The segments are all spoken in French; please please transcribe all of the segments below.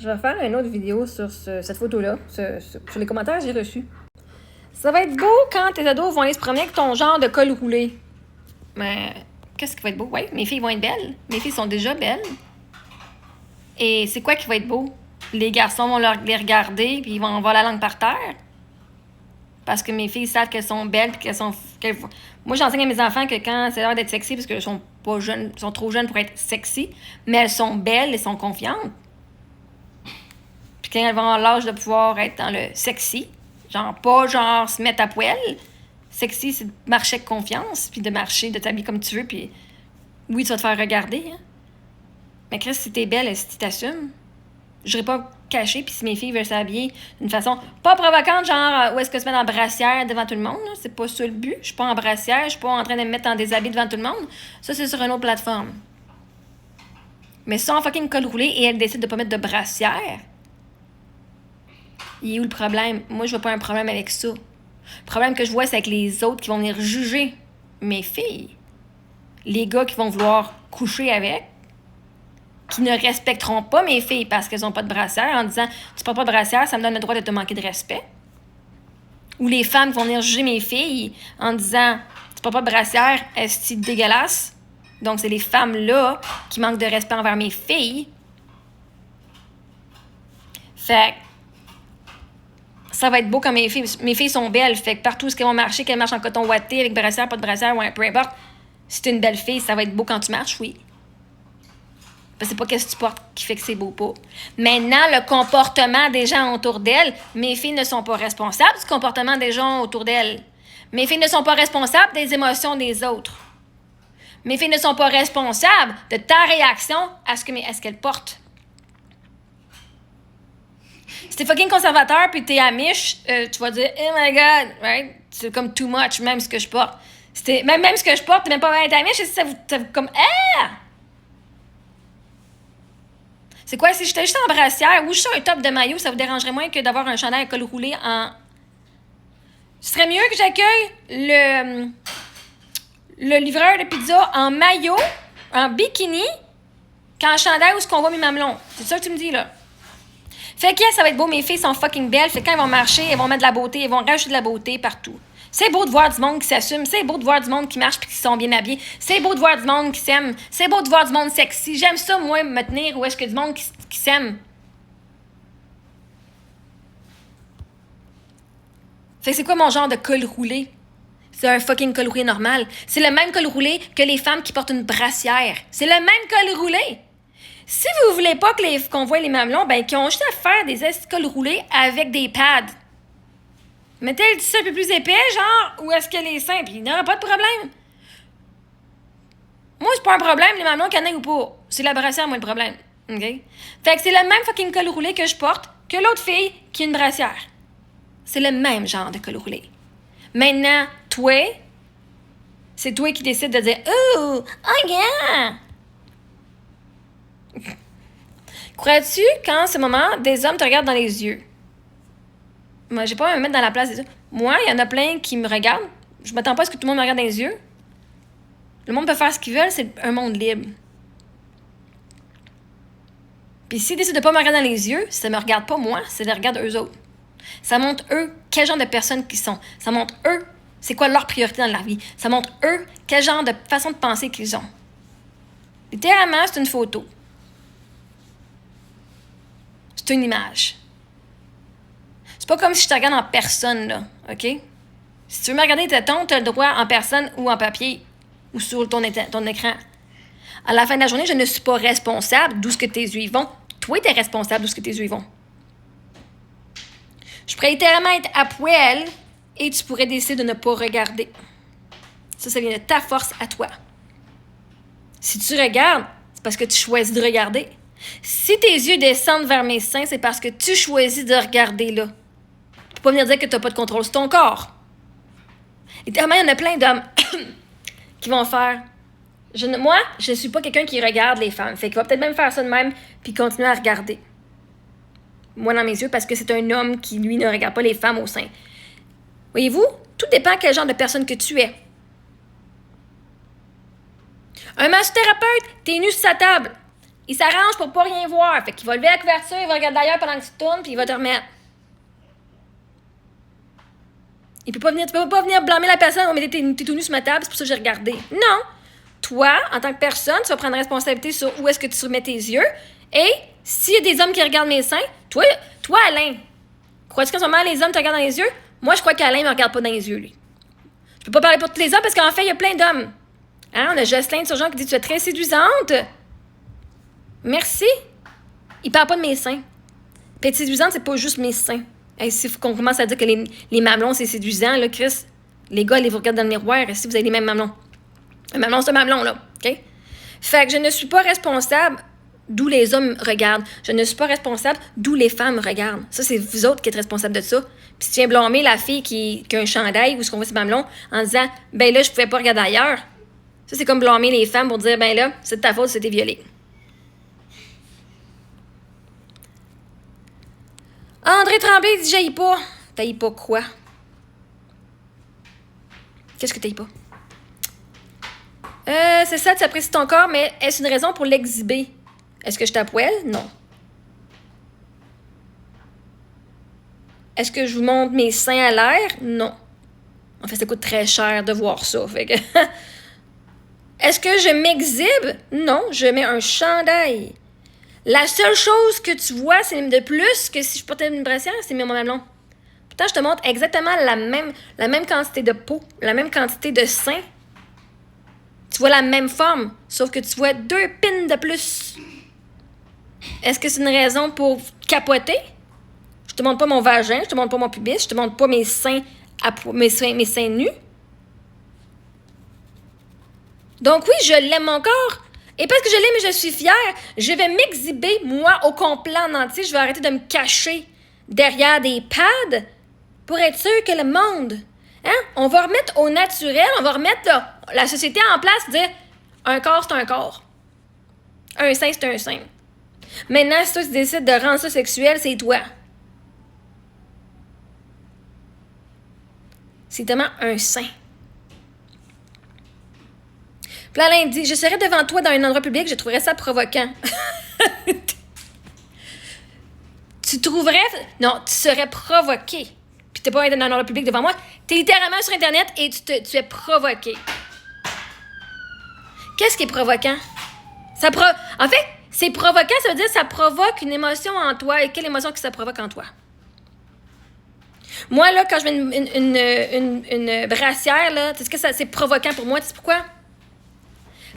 Je vais faire une autre vidéo sur cette photo-là, sur les commentaires que j'ai reçus. Ça va être beau quand tes ados vont aller se promener avec ton genre de col roulé. Mais qu'est-ce qui va être beau? Oui, mes filles vont être belles. Mes filles sont déjà belles. Et c'est quoi qui va être beau? Les garçons vont les regarder puis ils vont avoir la langue par terre. Parce que mes filles savent qu'elles sont belles puis Moi, j'enseigne à mes enfants que quand c'est l'heure d'être sexy, parce qu'elles sont pas jeunes, sont trop jeunes pour être sexy, mais elles sont belles et sont confiantes. Puis quand elles vont avoir l'âge de pouvoir être dans le sexy, pas se mettre à poil. Sexy, c'est de marcher avec confiance, puis de marcher, de t'habiller comme tu veux, puis oui, tu vas te faire regarder, hein. Mais Chris, si t'es belle, si tu t'assumes, je n'irai pas cacher, puis si mes filles veulent s'habiller d'une façon pas provocante, où est-ce que se mettre en brassière devant tout le monde, là, c'est pas ça le but. Je suis pas en brassière, je suis pas en train de me mettre en déshabillé devant tout le monde. Ça, c'est sur une autre plateforme. Mais si on fucking col roulé et elle décide de pas mettre de brassière, il est où le problème? Moi, je vois pas un problème avec ça. Le problème que je vois, c'est avec les autres qui vont venir juger mes filles. Les gars qui vont vouloir coucher avec, qui ne respecteront pas mes filles parce qu'elles n'ont pas de brassière en disant « Tu portes pas de brassière, ça me donne le droit de te manquer de respect. » Ou les femmes qui vont venir juger mes filles en disant « Tu portes pas de brassière, est-ce que dégueulasse? » Donc, c'est les femmes-là qui manquent de respect envers mes filles. Fait ça va être beau quand mes filles sont belles. Fait que partout où elles vont marcher, qu'elles marchent en coton ouaté, avec brassière, pas de brassière, ouais, peu importe. Si t'es une belle fille, ça va être beau quand tu marches, oui. Parce que c'est pas qu'est-ce que tu portes qui fait que c'est beau pas. Maintenant, le comportement des gens autour d'elles, mes filles ne sont pas responsables du comportement des gens autour d'elles. Mes filles ne sont pas responsables des émotions des autres. Mes filles ne sont pas responsables de ta réaction à ce qu'elles portent. Si t'es fucking conservateur puis t'es amiche, tu vas dire « Oh my God! » Right? C'est comme too much, même ce que je porte. Même ce que je porte, t'es même pas être amiche, et ça vous comme « Ah! » C'est quoi, si j'étais juste en brassière ou juste un top de maillot, ça vous dérangerait moins que d'avoir un chandail à col roulé en... Ce serait mieux que j'accueille le livreur de pizza en maillot, en bikini, qu'en chandail où ce qu'on voit mes mamelons. C'est ça que tu me dis, là? Fait que ça va être beau, mes filles sont fucking belles. Fait que quand elles vont marcher, elles vont mettre de la beauté, elles vont rajouter de la beauté partout. C'est beau de voir du monde qui s'assume, c'est beau de voir du monde qui marche et qui sont bien habillés, c'est beau de voir du monde qui s'aime, c'est beau de voir du monde sexy. J'aime ça, moi, me tenir où est-ce que du monde qui s'aime. Fait que c'est quoi mon genre de col roulé? C'est un fucking col roulé normal. C'est le même col roulé que les femmes qui portent une brassière. C'est le même col roulé. Si vous voulez pas qu'on voit les mamelons, ben qu'ils ont juste à faire des cols roulés avec des pads. Mettez le tissu un peu plus épais, où est-ce que les seins, puis il n'y aura pas de problème. Moi, c'est pas un problème, les mamelons, qu'il y en ait ou pas. C'est la brassière, moi, le problème. OK? Fait que c'est le même fucking col roulé que je porte que l'autre fille qui a une brassière. C'est le même genre de col roulé. Maintenant, toi, c'est toi qui décides de dire « Oh, oh yeah! » Crois-tu qu'en ce moment, des hommes te regardent dans les yeux? Moi, j'ai pas à me mettre dans la place des autres. Moi, il y en a plein qui me regardent. Je m'attends pas à ce que tout le monde me regarde dans les yeux. Le monde peut faire ce qu'ils veulent, c'est un monde libre. Puis s'ils décident de pas me regarder dans les yeux, ça me regarde pas moi, ça les regarde eux autres. Ça montre eux quel genre de personnes qu'ils sont. Ça montre eux c'est quoi leur priorité dans leur vie. Ça montre eux quel genre de façon de penser qu'ils ont. Littéralement, c'est une photo. C'est une image. C'est pas comme si je te regarde en personne, là, OK? Si tu veux me regarder tes tétons, tu as le droit en personne ou en papier ou sur ton écran. À la fin de la journée, je ne suis pas responsable d'où ce que tes yeux y vont. Toi, tu es responsable d'où ce que tes yeux y vont. Je pourrais littéralement être à poil et tu pourrais décider de ne pas regarder. Ça vient de ta force à toi. Si tu regardes, c'est parce que tu choisis de regarder. Si tes yeux descendent vers mes seins, c'est parce que tu choisis de regarder là. Tu peux pas venir dire que tu n'as pas de contrôle sur ton corps. Littéralement, il y en a plein d'hommes qui vont faire... Moi, je ne suis pas quelqu'un qui regarde les femmes. Fait qu'il va peut-être même faire ça de même puis continuer à regarder. Moi, dans mes yeux, parce que c'est un homme qui, lui, ne regarde pas les femmes au sein. Voyez-vous, tout dépend quel genre de personne que tu es. Un massothérapeute, t'es nu sur sa table. Il s'arrange pour pas rien voir. Fait qu'il va lever la couverture, il va regarder ailleurs pendant que tu tournes, puis il va te remettre. Tu peux pas venir blâmer la personne. Oh, mais t'es tout nu sur ma table, c'est pour ça que j'ai regardé. Non. Toi, en tant que personne, tu vas prendre responsabilité sur où est-ce que tu remets tes yeux. Et s'il y a des hommes qui regardent mes seins, toi Alain, crois-tu qu'en ce moment, les hommes te regardent dans les yeux? Moi, je crois qu'Alain ne me regarde pas dans les yeux, lui. Je peux pas parler pour tous les hommes parce qu'en fait, il y a plein d'hommes. Hein? On a Jocelyn de Turgeon qui dit « Tu es très séduisante. » Merci. Il parle pas de mes seins. Puis être séduisante, c'est pas juste mes seins. Hey, s'il faut qu'on commence à dire que les mamelons, c'est séduisant, là, Chris, les gars, ils vous regardent dans le miroir, si vous avez les mêmes mamelons. Un mamelon, c'est un mamelon, là, OK? Fait que je ne suis pas responsable d'où les hommes regardent. Je ne suis pas responsable d'où les femmes regardent. Ça, c'est vous autres qui êtes responsables de ça. Puis tu viens blâmer la fille qui a un chandail ou ce qu'on voit ses mamelons en disant « Ben là, je pouvais pas regarder ailleurs. » Ça, c'est comme blâmer les femmes pour dire « Ben là, c'est de ta faute si t'es violée. » André Tremblay dit « J'haïs pas. » T'haïs pas quoi? Qu'est-ce que t'haïs pas? C'est ça, tu apprécies ton corps, mais est-ce une raison pour l'exhiber? Est-ce que je t'appoelle? Non. Est-ce que je vous montre mes seins à l'air? Non. En fait, ça coûte très cher de voir ça. Fait que est-ce que je m'exhibe? Non, je mets un chandail. La seule chose que tu vois, c'est de plus que si je portais une brassière, c'est mon mamelon. Pourtant, je te montre exactement la même quantité de peau, la même quantité de seins. Tu vois la même forme, sauf que tu vois 2 pins de plus. Est-ce que c'est une raison pour capoter? Je te montre pas mon vagin, je te montre pas mon pubis, je te montre pas mes seins nus. Donc oui, je l'aime mon corps. Et parce que je l'aime et je suis fière, je vais m'exhiber, moi, au complet en entier. Je vais arrêter de me cacher derrière des pads pour être sûr que le monde... Hein? On va remettre au naturel, on va remettre la société en place, dire un corps, c'est un corps. Un sein, c'est un sein. Maintenant, si toi, tu décides de rendre ça sexuel, c'est toi. C'est tellement un sein. Puis là, Alain dit « Je serais devant toi dans un endroit public, je trouverais ça provoquant. » Tu trouverais... Non, tu serais provoqué. Puis t'es pas dans un endroit public devant moi. T'es littéralement sur Internet et tu es provoqué. Qu'est-ce qui est provoquant? En fait, c'est provoquant, ça veut dire que ça provoque une émotion en toi. Et quelle émotion que ça provoque en toi? Moi, là, quand je mets une brassière, là, tu sais ce que c'est provoquant pour moi? Tu sais pourquoi?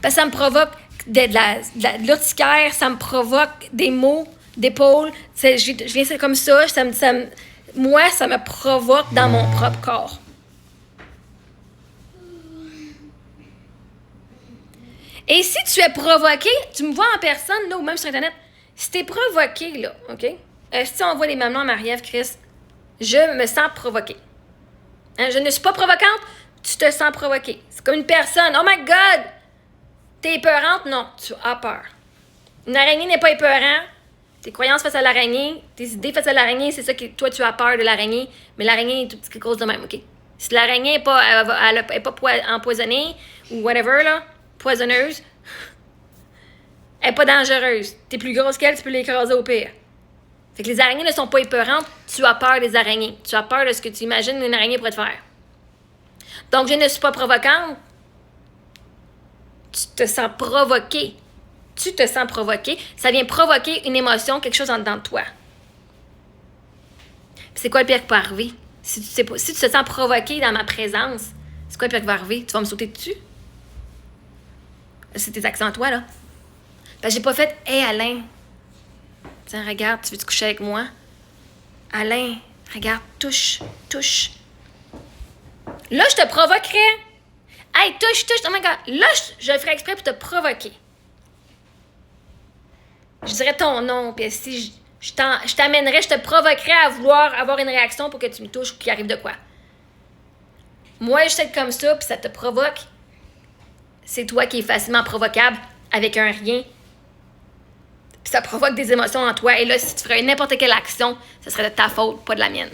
Parce que ça me provoque de l'urticaire, ça me provoque des maux d'épaule. Je viens comme ça, moi, ça me provoque dans mon propre corps. Et si tu es provoqué, tu me vois en personne, là, ou même sur Internet, si tu es provoqué, là, OK? Si on voit les mamelons à Marie-Ève, Chris, je me sens provoquée. Hein? Je ne suis pas provocante, tu te sens provoquée. C'est comme une personne, oh my God! T'es épeurante? Non, tu as peur. Une araignée n'est pas épeurant. Tes croyances face à l'araignée, tes idées face à l'araignée, c'est ça que toi, tu as peur de l'araignée, mais l'araignée est quelque chose de même, OK? Si l'araignée n'est pas, elle pas empoisonnée ou whatever, là, poisonneuse, elle n'est pas dangereuse. T'es plus grosse qu'elle, tu peux l'écraser au pire. Fait que les araignées ne sont pas épeurantes, tu as peur des araignées. Tu as peur de ce que tu imagines une araignée pourrait te faire. Donc, je ne suis pas provocante. Tu te sens provoqué. Tu te sens provoqué. Ça vient provoquer une émotion, quelque chose en dedans de toi. Puis c'est quoi le pire qui peut arriver? Si tu te sens provoqué dans ma présence, c'est quoi le pire qui va arriver? Tu vas me sauter dessus? C'est tes accents, toi, là. Parce que j'ai pas fait « Hey, Alain, tiens, regarde, tu veux te coucher avec moi? Alain, regarde, touche. » Là, je te provoquerais. « Hey, touche, oh my God. » Là, je le ferais exprès pour te provoquer. Je dirais ton nom, puis si je t'amènerais, je te provoquerais à vouloir avoir une réaction pour que tu me touches ou qu'il arrive de quoi. Moi, je sais comme ça, puis ça te provoque. C'est toi qui es facilement provocable avec un rien. Puis ça provoque des émotions en toi. Et là, si tu ferais n'importe quelle action, ce serait de ta faute, pas de la mienne.